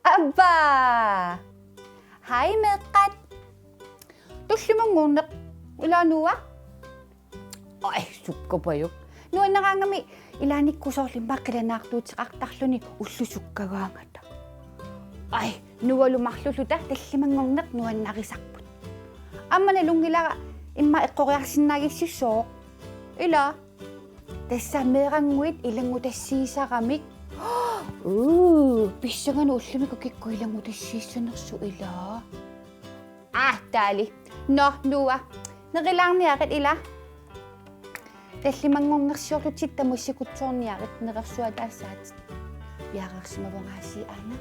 Aba! Hi, Mekat! Tusimangunak. Ila nuwa? Ay, sukka ba yun? Nuwa nakangami. Ilanik ko sa limba kilanaktuut sa kaktakloni ususukkawaangata. Ay, nuwa lumakluluta. Tusimangunak nuwa nakisakput. Ama nalung nila ima ikoryasin nagisisok. Ila. Tessa merangwit ilang utasisa kamik. Bisangan uslimi ko kikoilang utasisa na suila. Tali. No, nuwa. Nakilang niyakit ila. Dahil mangong nasyoklo chita mo si kutson niyakit nakasuad asat. Yakak si mabangasi ana.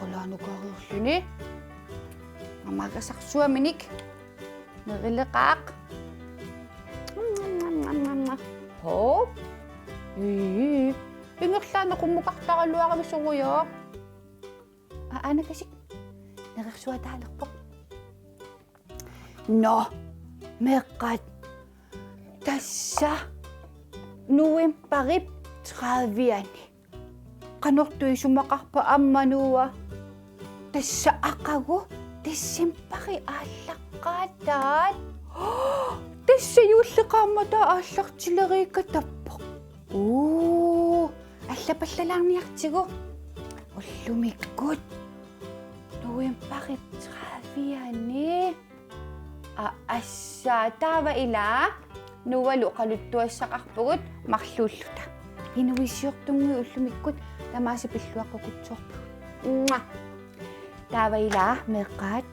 Wala no karuslini. Mamagasaksua minik. Nakilakak. Ho? Ingakla na kumukakta ka luwa kami sa kuya. Ana kasi. Nakasuad halak po. No, Mekat. Tassa. Nuwem parip travian. Kanok to'y sumakakpaam manuwa. Tassa akago. Tessim pari alakadan. Tessa yusla kamada alak chilari katapok. Alapasla lang niyak chigo. Lumikot. Nuwem parip travian eh. Asa, tama ila, nuwalo kalutwa sa kakpurot, makluluta. Hinawisyok tungo lumikot, tama sa piswa ko kutsok. Tama ila, Mekat.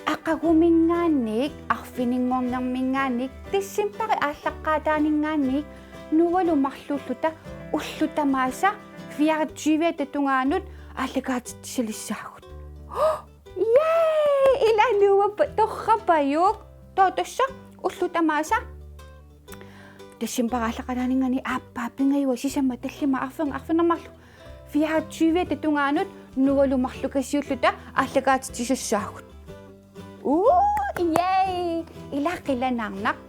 Akaguminganik, akfiningong ng minganik, tisimpare asakada ng nganik, nuwalo makluluta, usluta masa, fiyak jiwe tetunganot, alagat silisahot. Yay! Ilaluwa pa to kabayok. Toto siya. Usluta masa. Desimpakala ka na nga ni Apapi ngayon. Sisa matali maafang na maklo. Fiya juwe tetunganot. Nuwa lumaklo kasi usluta. Alagat siya sahot. Yay! Ilakila nangnak.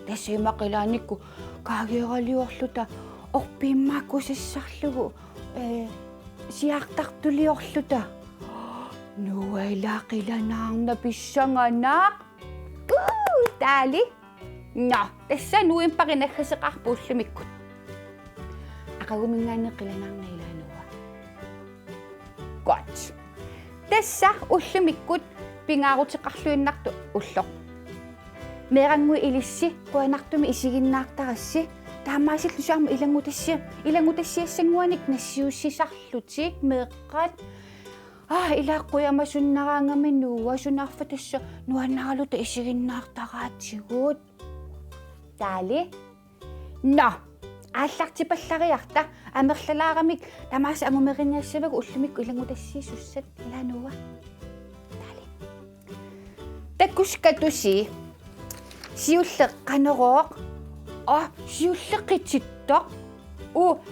Desi makilanik ko. Kagyakali usluta. Okpima ko sa saklo. Siyaktak tuli usluta. Nuway lakila nang nabisyang anak. Tali. No, tesa nuwin pa kinakasakakpo lumikot. Akagumingan na kila nang nailanuwa. Gots. Tesa lumikot, pingakot sa kakluin nakto, uslok. Merang mo ilisi, kung nakto may isigin nakta kasi. Tama siya siya mo ilang utas siya sangwanik na siyo si saklutsik, Mekat. Ila kuya masun nakangamin nuwa, sun nakfatis siya, nuwa nakalo ta isirin naktakatsigod. Dali? No! Aslak si paslakiyakta, amakslala kamik, tamasa ang umirin niya siya, ulimik ko ilang utas siya, suset, ila nuwa. Dali. Takus ka to siyusak kanorok, siyusak kitsittok,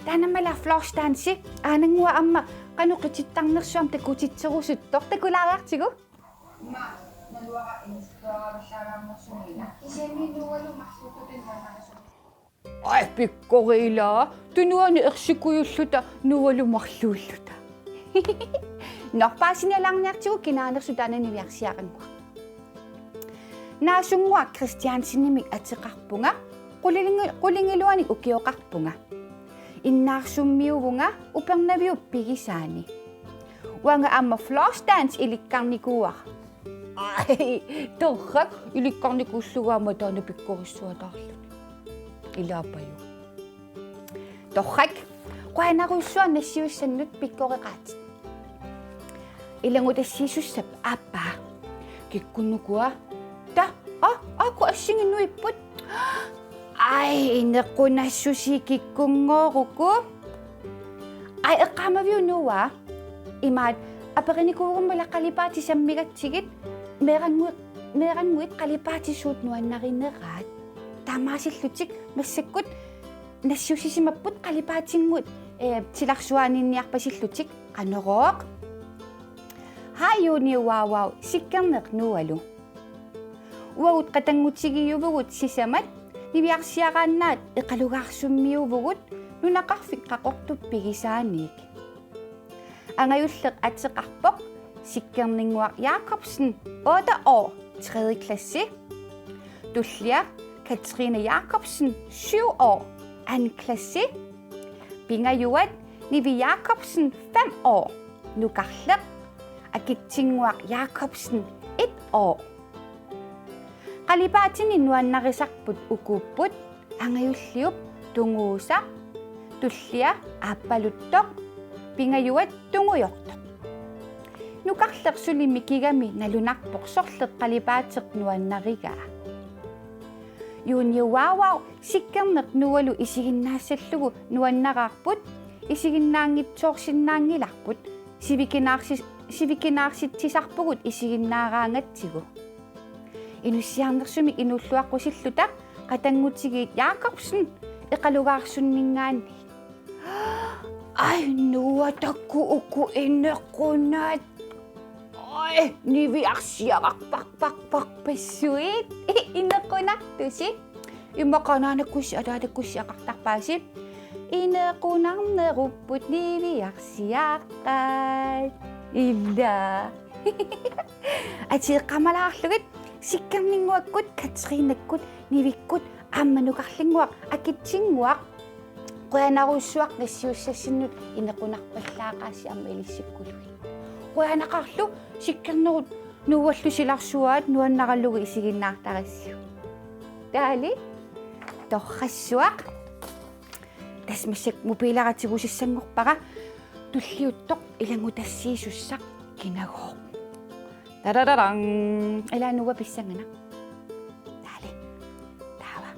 tana mala floss dansi, anang wa amma, kano kitsitang narsam te kutsitsaru suttok te kularak chigo? Ma, naluwa ka insta masyarang masunila. Isemi nuwalo masututin mo na nasunila. Ay, pikko kaila. Tunuwa ni eksikuyusuta, nuwalo makluluta. Nakpasin niya lang niya chigo, kinanasudanan ni Yaksiyakan ko. Nasungwa, Christian sinimig at sa kakpunga, kulingiluan ni ukiyo kakpunga. Inaksumiw nga upang nabiyo pigisani. Wanga ama floss dance ilikang ni kuwa. Ay, tokak ilikang ni kusuwa madana pikkurisuwa dahil. Ila pa yun. Tokak, kuha na kusuwa na siyo sanut pikkurikat. Ilang uta siyo sa apa. Kikunukuwa. Ako asingin no ipot. Ay, naku na susiki ko ngoro ko. Ay, akama view nuwa. Imad, apakini ko kung malakalipati sa migat sigit. meranguit qalipaatissuut nuannarinerat taamaasillutik massakkut nassiusisimapput qalipaatingut tilarsuaninniarpasillutik qanerooq haayuuniuaawau sikkerneq nualu uagut qatangutigiuvugut sisamat niviarsiaqaannaat eqalugaarsummиuvugut nunaqarfik qaqortuppigisaanik angajulleq atseqarpoq sikkerninguaq Jacobsen 8 år 3. klasse tullia Katrine Jacobsen 7 år 2. klasse pingajuat Nivi Jacobsen 5 år nuqarleq akitsinguaq Jacobsen 1 år qalipaatini nuannarisarput ukuupput angajulliup tunguusa tullia aappaluttoq pingajuat tungujortoq nuqarleq sulimikigami nalunarpoq sorleq qalipaateq nuannarigaa yuuniuaawau sikkerneq nualu isiginnaasallugu nuannaqaarput isiginnaangitsoorsinnaangilarput sivikinaarsitisarpugut isiginnaaraangatsigu inussiarnersumik inulluaqqusilluta qatangutigiit Jacobsen eqalugaarsunningaanni ai nuatakku uku inneqqunaat ai niviarsiaqarparparparpassuit inneqqunartusi imaqanaanakkussi ataatakkussiaqartarpaasi ineqqunarnerupput niviarsiaqqaat illa atiiqqamalaarlugit sikkerninguakkut Katrinekkut nivikkut aammanuqarlinguaq akitsinguaq qoyanarussuaq nassiussassinut inequnarpallaaqaassi amma ilissikkulugit qoyanaqarlu sikkernerut nuuallusilarsuaat nuannarallugu isiginnaartarassu taali torrassuaq tasmassak mupiilaratigussangorpaqa tulliuttoq ilangutassiisussaq kinagooq tarararang ilanuwa pissangana taali taava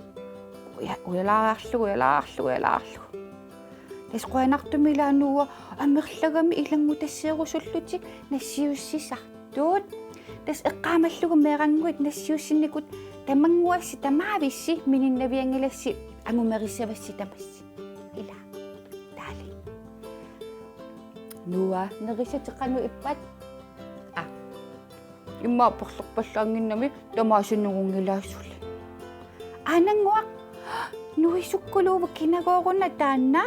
uялаарлу тас qoyanartumi ilaanuwa амерлagami ilangutassiirusullutik nassiussisartuut тас эққаамаллугу меэраннгуит нассиуссинникут тамангуасси тамаависси мининнавиангиласси ангумерissavassi тамасси ила таали нуа нерисатеқану иппат иммаапперлерпаллаангиннами тамаасуннугунгилаассулли анангуақ нуисуккулуува кинагоорунна таанна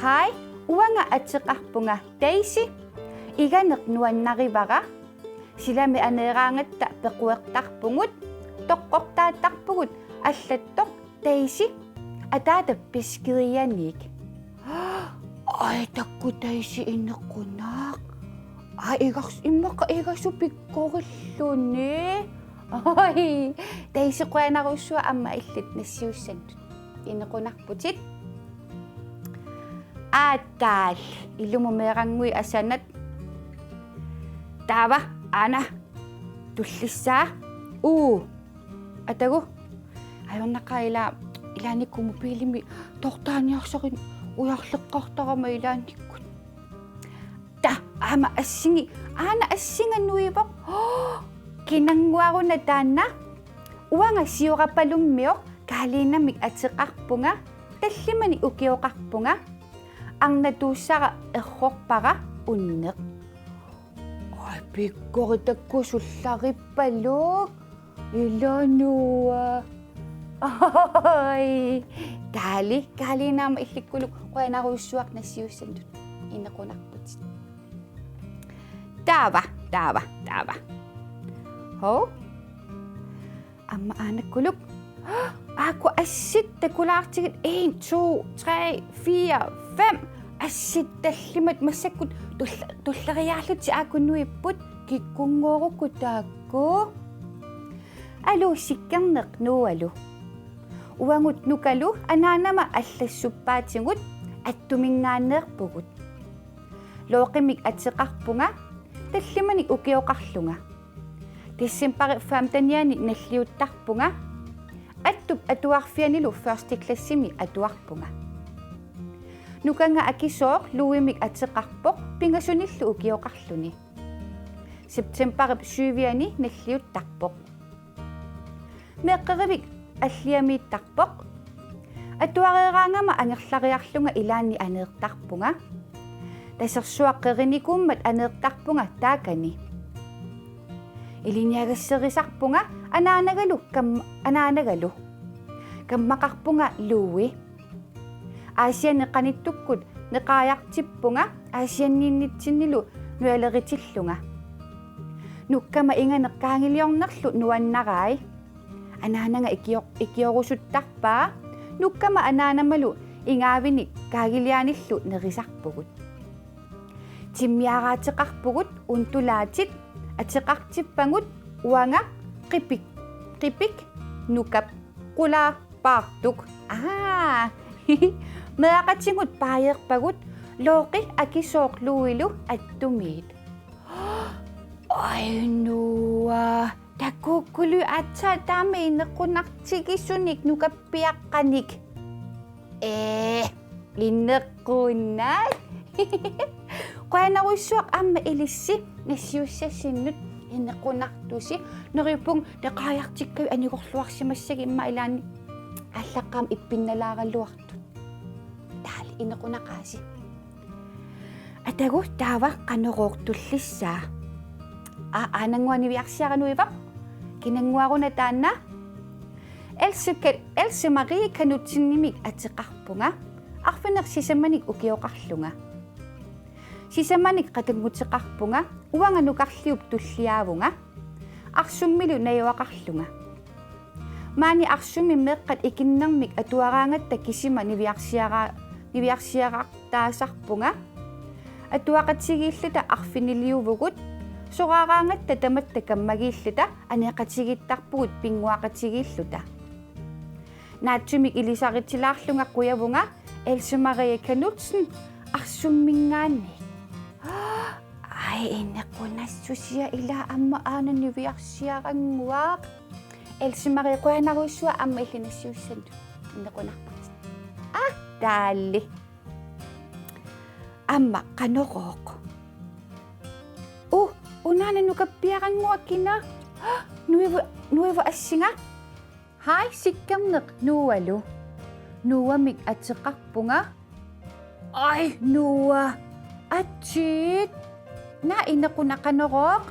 хай уанга атеқарпунга Daisy иганеқ нуаннаривара силами анеераангатта пеқуэқтарпугут тоққортааттарпугут аллаттоқ Daisy атаата пискирианик ай такку Daisy инеққунаақ игас иммақа игасу пиккориллуни ай Daisy qoyanarussua amma illit nassiussannut инеқунарпутит аатаал илумумеэрангуи асанат таава ана туллиссаа атагу айорнақаила илааниккуму пилими тортааниарсарин уярлеққартарама илааниккут та ама ассинги аана ассинганнуивоқ кинангуаруна таанна уанга сиорапалуммиоқ каалиинамик атеқарпунга таллимани укиоқарпунга арнатууссара эррорпара уннеқ ай пиккоритаккусуллариппалук илануа ай таали каалинаама илликкулук qoyanaruussuaq nassiussannut иннеқунарпутит таава хо amma aanakkuluk aku assittakulaartigit 1 2 3 4 5 асситталлимат массаккут туллериаарлути аакуннуиппут киккунгоорукку таакку алу сиккернеқ нуалу уангут нукалу анаанама аллассуппаатингут аттумингааннеерпугут лооқимик атеқарпунга таллимани укиоқарлунга тиссимпари фамтаниани наллиуттарпунга аттуп атуарфианилу first classimi атуарпунга нуканга акисоор луимик атеқарпоқ пингасуниллу укиоқарлуни September syviani nalliuttarpoq. Meqqerivik alliamiittarpoq. Atuareeraangama angerlariarlunga ilaanni aneertarpunga. Tasersuaqqerinikummat aneertarpunga taakani. Iliniagasserisarpunga anaanagalu anaanagalu. Kammaqarpunga luui. Aasianeqanittukkut neqaayartippunga aasianniinnitsinnilu nualeritillunga. Nukkama inganeqqaangiliornerlu nuannaraai. Anaananga ikiorusuttarpaa. Nukkama anaanamalu ingaavinik kaagilianillu nerisarpugut. Timmiaraatiqarpugut untulaatit atiqartippangut uanga qipik nukap qulaappaartuk. Meaqatingut paayeerpagut looqi akisoorluilu attumiit. Ai nuwa takukkulu atsa taame inneqqunartigisunik nukappiaqqanik. Inneqqunat. Qanaruissuaq amma ilissi nassiussasinnut inneqqunartusi neripung taqaayartikkavi anigorluarsimassagi imma ilaanni аллаққам иппинналаараллуартут таали инеқунақааси атагу таава қанероортуллиссаа анангуанивиарсиарануива кинангуаруна таанна Else Marie канутсиннимик атеқарпунга арфинер сисаманик укиоқарлунга сисаманик қатангутеқарпунга уанганукарлиуп туллиаавунга арсуммилу наюақарлунга Mani arsumi meqqat ikinnermik atuaraangatta kisima niviarsiaqartaasarpunga atuaqatigilluta arfiniliuvugut soraaraangatta tamatta kammagiilluta aneqatigittarpugut pinguaqatigilluta naatsumik ilisaritilaarlunga quyavunga Else Marie Knudsen arsummingaanni ai innequnassusia ila amma aananiviarsiaqanguaq Else Marie qanaruissua amma illinassiussantu innequnarpat taali amma qaneroq unaana nukappiaqanguakkina nuiva assinga hai sikkamneq nualu nuamik ateqarpunga ai nuwa atsit na innequnaqaneroq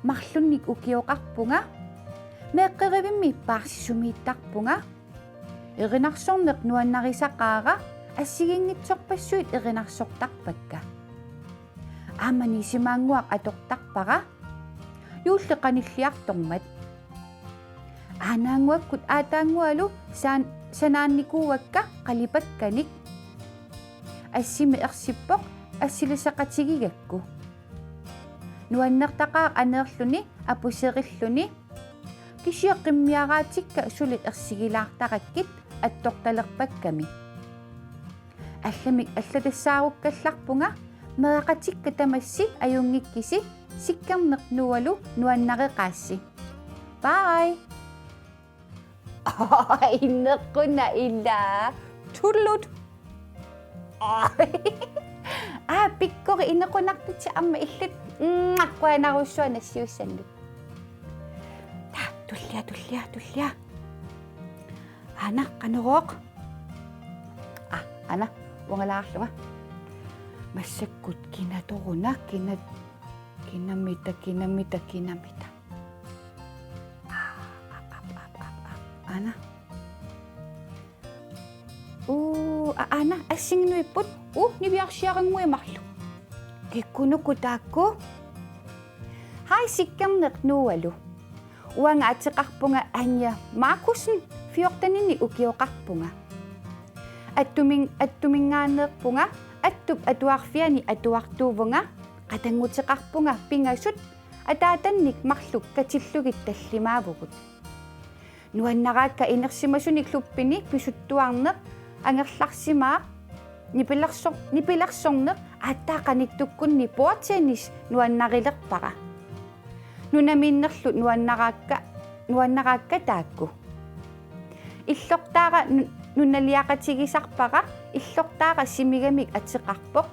marlunnik ukioqarpunga meqqerivimmi paarsisumiittarpunga erinarsorneq nuannarisaqaaga assigingitsorpassuit erinarsortarpakka aamani simaanguaq atortarpaqa yuulleqanilliartormat aanaanguakkut aataangualu sanaannikuuakka qalipakkanik assimi ersippoq assilisaqatigigakku nuannertaqaa aneerluni apuserilluni кисиэққиммиарааtikka сули ерсигилаартақаккит атторtalерпакками алламик аллатассааруккалларпунга мерақатикка тамасси аюнгиккиси сиккарнернуалу нуаннареқаасси бай иннеққуна илла туллут пиккори иннеқунартути амма иллут қуанаруссуа нассиуссаннут tullia ana qaneroq ana wangalaarlunga massakkut kinatoruna kinamita ana ana assingnuipput niviarsiaranguimarlu kikkunukutaakku hai sikkamneq nualu uanga ateqarpunga anja Markusen 14 ukioqarpunga attuminngaaneerpunga atuarfiani atuartuuvunga qatanguteqarpunga pingasut ataatannik marluk katillugit tallimaavugut nuannaraakka inersimasuni kluppini pisuttuarneq angerlarsimaa nipilarsorneq attaaqaniktukkunni portennis nuannarilerpara nunaminnerlut nuannaraakka taakku иллортаара нунналиақатигисарпара иллортаара симиgamик атеқарпоқ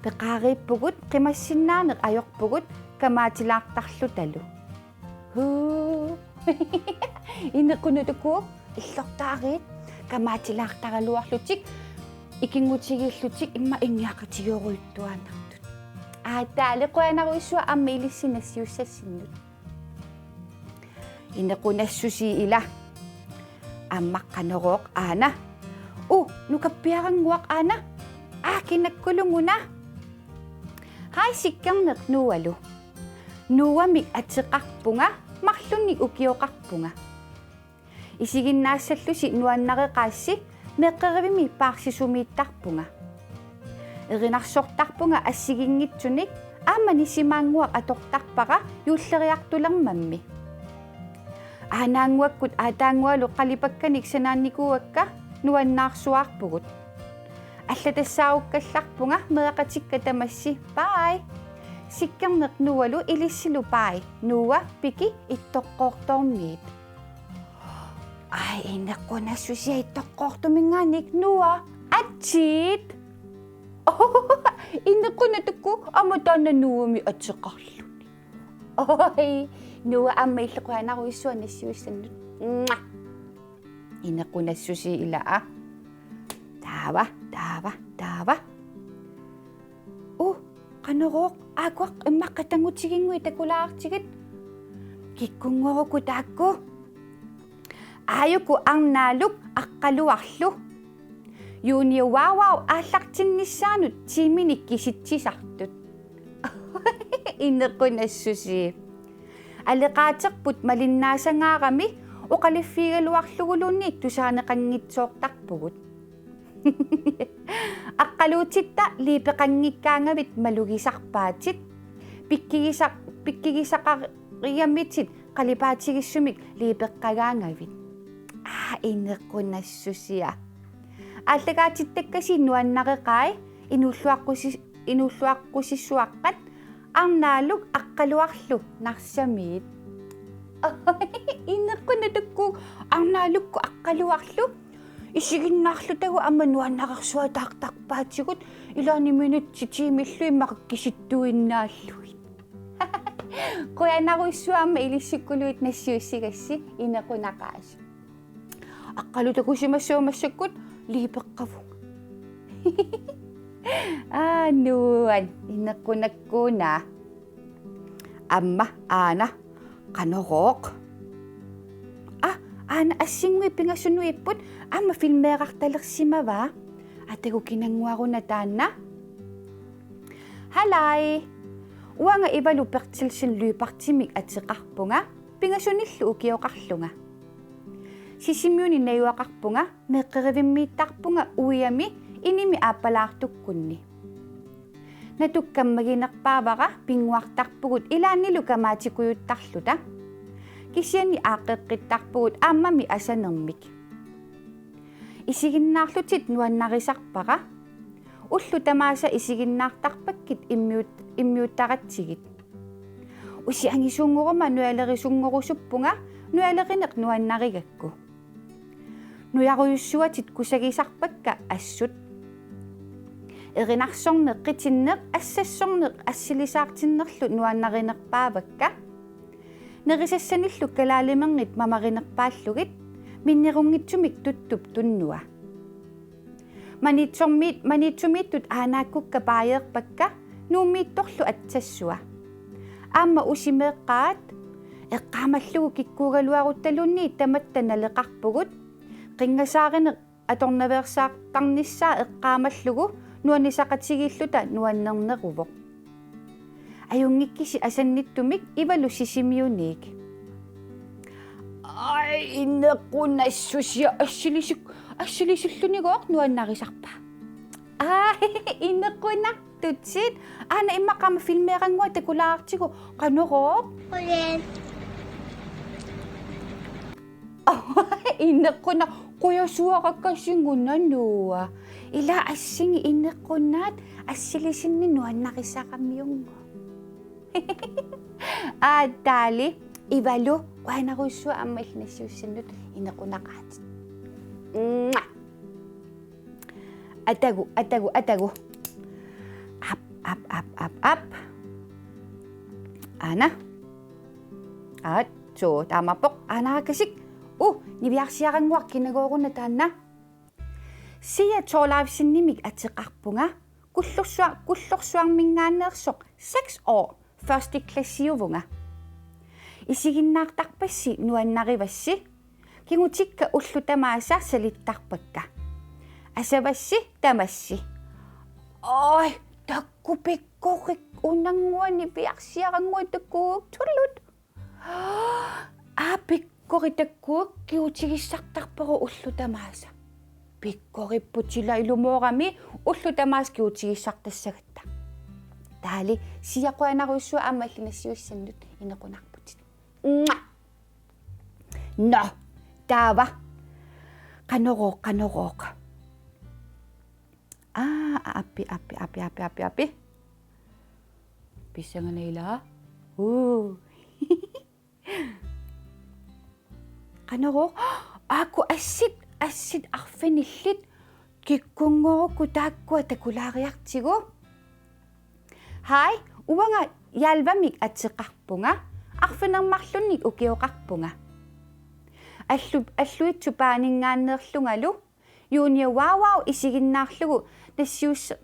пеқаарииппугут қимассиннаанеқ ajorpugut kamaatilaaqtarlu talu huu innequnatuku illortaarit kamaatilaaqtaraluarlutik ikingutigiillutik imma inniaqatigioruyttuanartut taale qoanaruissua amma ilissinassiussassinut innequnassusi ila аммаққанерооқ аана нукаппиарангуақ аана кинаккулунгуна хай сиккернеқ нуалу нуамик атеқарпунга марлунник укиоқарпунга исигиннаассаллуси нуаннереқаасси меққеривими паарсисумииттарпунга эринарсортарпунга ассигингитсуник аамани симаангуақ атортарпара юуллериартулермамми анаангуаккут атаангуалу қалипакканик санаанникууакка нуаннаарсуаарпугут аллатассааугкалларпунга мерақатикка тамасси бай сиккернеқ нуалу илиссилу бай нуа пики иттоққоортормиит инеққунассуси иттоққоортумингааник нуа атсиит инеққунатукку аматаана нуами атеқарлуни нуа амма иллеқуанаруиссуанассиуссаннут инеққунассуси илаа таава qanoroq aakuaq immaqqatangutiginngui takulaartigit kikkunngoroku taakku aayuku arnaaluk aqqaluarlu yuuniuwaawau aallartinnissaanut tiiminik kisitsisartut inneqqunassusi алеqaaterput malinnaasangаарami uqaliffiigaluarlugulunniit tusaaneqanngitsoortarpugut аққалуутитта липеқангиккаангавит малугисарпаатит пиккигисақариаммитит қалипаатигиссумик липеққагаангавит инеққунассусиа аллагаатиттаккаси нуаннақеқай инуллуаққусиссуаққат арнаалук аққалуарлу нарсамиит инеққунатукку арнаалукку аққалуарлу исигиннаарлутагу аммануаннақарсуа таартарпаатигут илаани минутти тимиллуи мақкиситтуиннааллуит қуянаруиссуарма илиссиккулуит нассиуссигасси инеқунақаас аққалутакусимассуумассаккут липеққаву нуан инеқунаккуна амма аана qanoroq аана ассингуи пингассунуиппут аама филмеэқарталерсимаваа атагу кинангуаруна таанна халай уанга ивалу пертилсин луипартимик атеқарпунга пингассуниллу укиоқарлунга сисимиуни наюақарпунга меққеривиммииттарпунга уиами иними ааппалаартуккунни натуккаммагинерпаавара пингуартарпугут илааннилу камаатикуйуттарлута кисиани ааққеққиттарпугут ааммами асанермик исигиннаарлутит нуаннарисарпара уллу тамааса исигиннаартарпаккит иммиуттаратсигит уси ангисуунгорума нуалерисунгорусуппунга нуалеринеқ нуаннаригакку нуяруйуссуатит кусагисарпакка ассут эринарсорнеқ қитиннеқ ассассорнеқ ассилисаартиннерлу нуаннаринерпаавакка нерисассаниллу калаалимернит мамаринерпааллугит миннерунгитсумик туттуп туннуа манитсумиттут аанааккукка пааеерпакка нууммиитторлу атсассуа аама усимеэққаат эққаамаллугу киккуugaluaruttалунни таматта налеқарпугут қингасааринеқ аторнаверсаартарниссаа эққаамаллугу нуанисақатсигииллута нуаннернерувоқ аюнгиккиси асанниттумик ивалу сисимиуниик инеқунассусиа ассилисуллунигооқ нуаннарисарпа инеқунартутсит аана иммақама филмеерангуа такулаартигу qanoroq инеқуна қуясуақаккассингуннануа ила ассинги инеққунаат ассилисинни нуаннарисақамиунгу таали ивалу қуанаруиссуа аммалнассиуссаннут инеқунақаатит атагу ап Ana. At so tama po. Ana kasik. Nibiaksiaranguaq kinagorunataanna. Siya tsolaavissinimik atiqarpunga. Kullorsuarmingaaneersoq 6 år første klassiuvunga. Isiginnaartarpassi nuannarivassi. Kingutikka ullutamaasa salittarpakka. Asavassi tamassi. Oi, takkupikkorik unanguani piarsiarangua takkuuk tullut. Pikkori takkuuk kiutigissartarparu ullutamaasa. Pikkoripputsila ilumorami ullutamaas kiutigissartassagatta. Taali siaquanaruissua aamallinassiussannut inequnarputit. No, taava. Qanorooq. Appi. Pissanganayla. Qanorooq. Aku assit arfinillit kikkungoruku taakkua takulaariartigu. Hai, uanga yalvamik atiqarpunga. Arfinermarlunnik ukioqarpunga. Alluitsu paaningaanneerlungalu. Juunia waawau isiginnaarlugu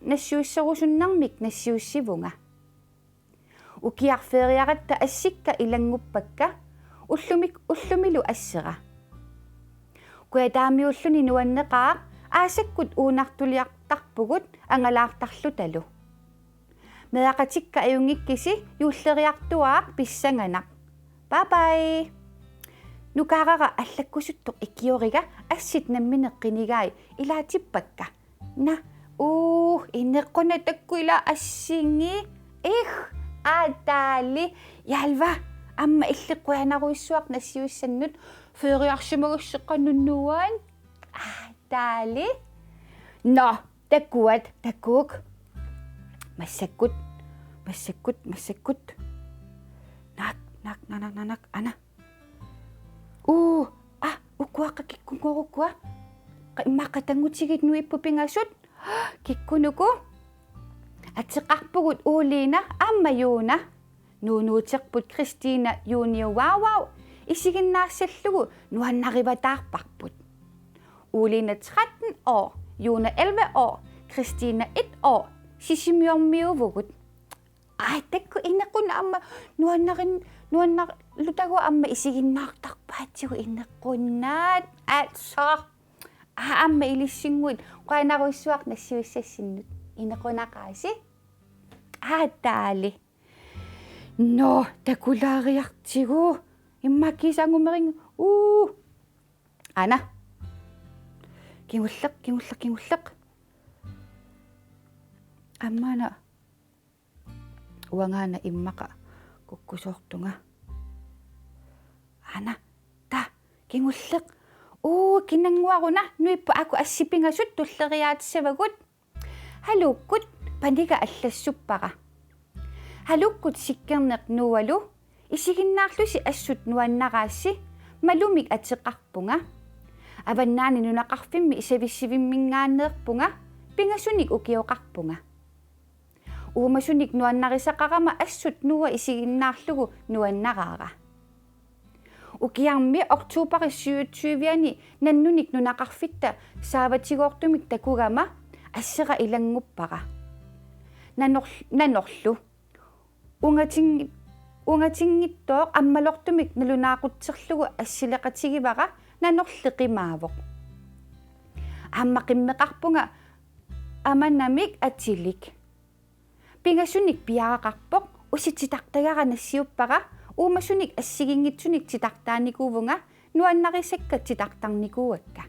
nassiusserusunnarmik nassiussivunga. Ukiarferiaratta assikka ilanguppakka ullumilu assera. Kuataamiulluni nuanneqaaq aasakkut uunartuliartarpugut angalaartarlutalu. Meaqatikka ajungikkisi yuulleriartuaaq pissanganaq. Bye bye. Nukaarara allakkusuttoq ikioriga assit nammineqqinigai ilaatippakka. Na inneqquna takkuila assingi. Taali yalva amma illiqquanaruissuaq nassiussannut feeriarsimagasseqqannunnuan. Taali. No, takkuuk. Massakkut. Nak. Ana. Ukkuaqqa kikkungorukkua. Immaqatangutigit nuippupingasut. Kikkunuku. Atiqarpugut uulina ammayuuna. Nuunuuteqput Christina Junior waawau. Isiginnaarsallugu nuannarivataarparput. Uulina 13 år. Juna 11 år. Christina 1 år. Sisimiormiuvugut. Takku innequna amma nuannarlutagu amma isiginnaartarpaatigu innequnnaat. Altså. Amma ilissinguit qaanaruissuaq nassiussassinut innequnaqaasi. Taali. No, takulaariartigu. Immakkiisangumering. Ana. Kingulleq. Ammana. Uangana immaqa kukkusoortunga. Ana. Kingulleq. Kinanguaruna nuippa aku assipingasut tulleriaatsavagut. Halukkut paniga allassuppara. Halukkut sikkerneq nualu isiginnaarlusi assut nuannaqaassi malumik atiqarpunga. Avannaani nunaqarfimmi isavissivimmingaanneerpunga pingasunik ukioqarpunga. Uumasunik nuannarisaqarama assut nuwa isiginnaarlugu nuannaqaara. Ukiarmi Oktober 27 nannunik nunaqarfitta saavatigoortumik takugama assera ilanguppara. Nanorlu. Ungatingittoq ammalortumik nalunaaqutserlugu assileqatigivara nanorleqimaavoq. Ammaqimmeqarpunga amanamik atilik. Pingasunik piaraqarpoq usititaqtagara nassiuppara uumasunik assigingitsunik titartaanikuuvunga nuannarisakka titartarnikuuakka.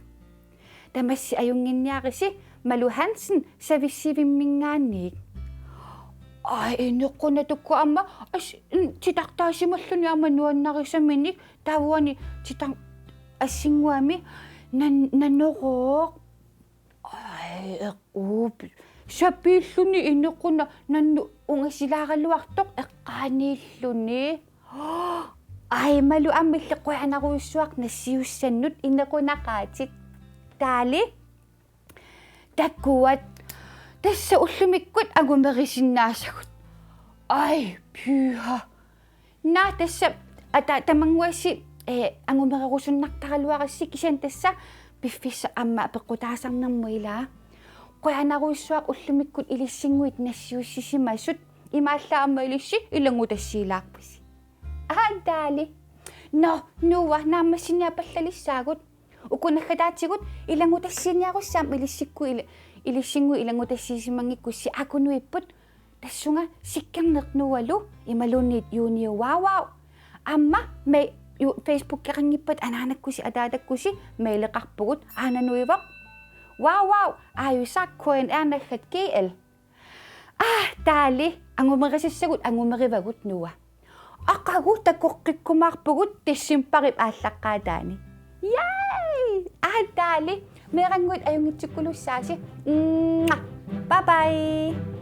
Tamassi ajunginniarisi Malu Hansen savissivimmingaanniik. Inneqqunatukku amma titartaasimalluni amma nuannarisamminik tavuani assinguami nanoroq. Sapiilluni inneqquna nannu ungasilaaqaluartoq eqqaaniilluni. Malu ammilleqquanaruissuaq nassiussannut innequnaqaatit. Taali takkuat tassa ullumikkut agumerisinnaassagut. Pyha. Na tässä tamangwasi angumerarusunnartaraluarassi kisian tassa piffissa amma peqqutaasarnermuila qoyanaruissuaq ullumikkut ilissinguit nassiussisimasut imaallaarma ilissi ilangutassiilaarpasi aantaali no nuwa naammassiniapallalissaagut ukunaggataatsigut ilangutassiiniarussaam ilissingu ilangutassiisimangikkussi akunuipput tassunga sikkernernualu imalunniit juuniuwaawaaw amma me Facebook kaqangippat anaanakkusi ataatakkusi maileqarpugut aananuivaq wow ayusaakkuin aernaggat KL taali angumerisissagut angumerivagut nuwa aqagu takoqqikkumaarpugut tissimparip aallaqqaataani yay taali meeranguit ajungitsikkulussaasi bye bye.